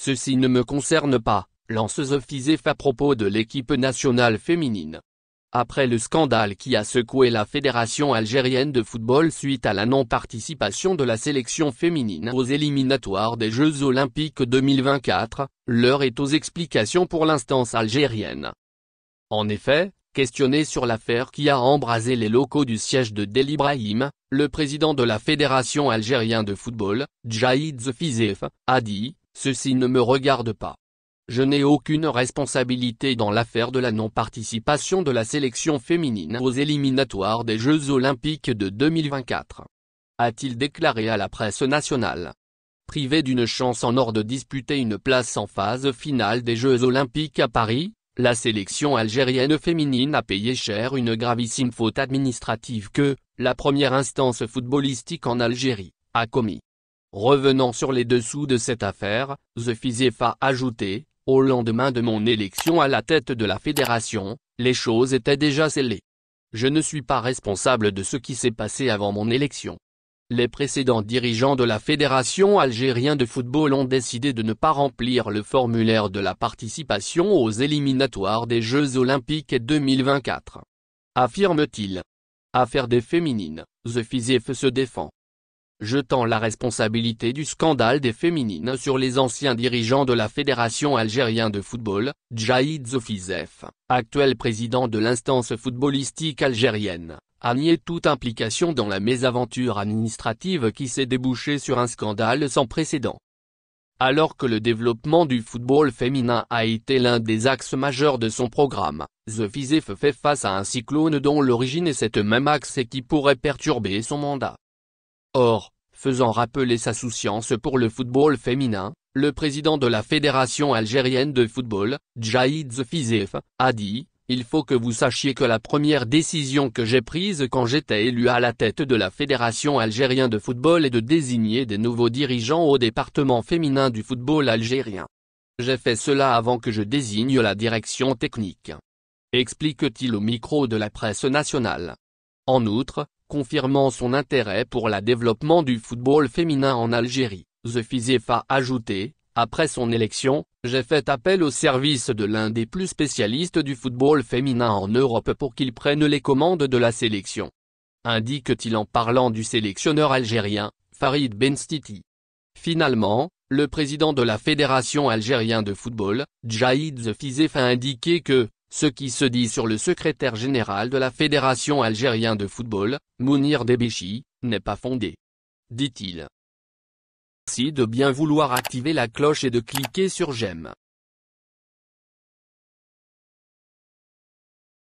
Ceci ne me concerne pas, lance Zefizef à propos de l'équipe nationale féminine. Après le scandale qui a secoué la Fédération algérienne de football suite à la non-participation de la sélection féminine aux éliminatoires des Jeux Olympiques 2024, l'heure est aux explications pour l'instance algérienne. En effet, questionné sur l'affaire qui a embrasé les locaux du siège de Del Ibrahim, le président de la Fédération algérienne de football, Djaïd Zefizef, a dit « Ceci ne me regarde pas. Je n'ai aucune responsabilité dans l'affaire de la non-participation de la sélection féminine aux éliminatoires des Jeux Olympiques de 2024. » a-t-il déclaré à la presse nationale. Privée d'une chance en or de disputer une place en phase finale des Jeux Olympiques à Paris, la sélection algérienne féminine a payé cher une gravissime faute administrative que, la première instance footballistique en Algérie, a commis. Revenant sur les dessous de cette affaire, Zefizef a ajouté, « Au lendemain de mon élection à la tête de la fédération, les choses étaient déjà scellées. Je ne suis pas responsable de ce qui s'est passé avant mon élection. Les précédents dirigeants de la Fédération algérienne de football ont décidé de ne pas remplir le formulaire de la participation aux éliminatoires des Jeux Olympiques 2024. » affirme-t-il. Affaire des féminines, Zefizef se défend. Jetant la responsabilité du scandale des féminines sur les anciens dirigeants de la Fédération algérienne de football, Djaïd Zefizef, actuel président de l'instance footballistique algérienne, a nié toute implication dans la mésaventure administrative qui s'est débouchée sur un scandale sans précédent. Alors que le développement du football féminin a été l'un des axes majeurs de son programme, Zefizef fait face à un cyclone dont l'origine est cet même axe et qui pourrait perturber son mandat. Or, faisant rappeler sa souciance pour le football féminin, le président de la Fédération algérienne de football, Djaïd Zefizef, a dit « Il faut que vous sachiez que la première décision que j'ai prise quand j'étais élu à la tête de la Fédération algérienne de football est de désigner des nouveaux dirigeants au département féminin du football algérien. J'ai fait cela avant que je désigne la direction technique. » explique-t-il au micro de la presse nationale. En outre, confirmant son intérêt pour le développement du football féminin en Algérie, Zefizef a ajouté, après son élection, j'ai fait appel au service de l'un des plus spécialistes du football féminin en Europe pour qu'il prenne les commandes de la sélection. Indique-t-il en parlant du sélectionneur algérien, Farid Benstiti. Finalement, le président de la Fédération algérienne de football, Djaïd Zefizef a indiqué que, ce qui se dit sur le secrétaire général de la Fédération algérienne de football, Mounir Debéchi, n'est pas fondé. Dit-il. Merci de bien vouloir activer la cloche et de cliquer sur j'aime.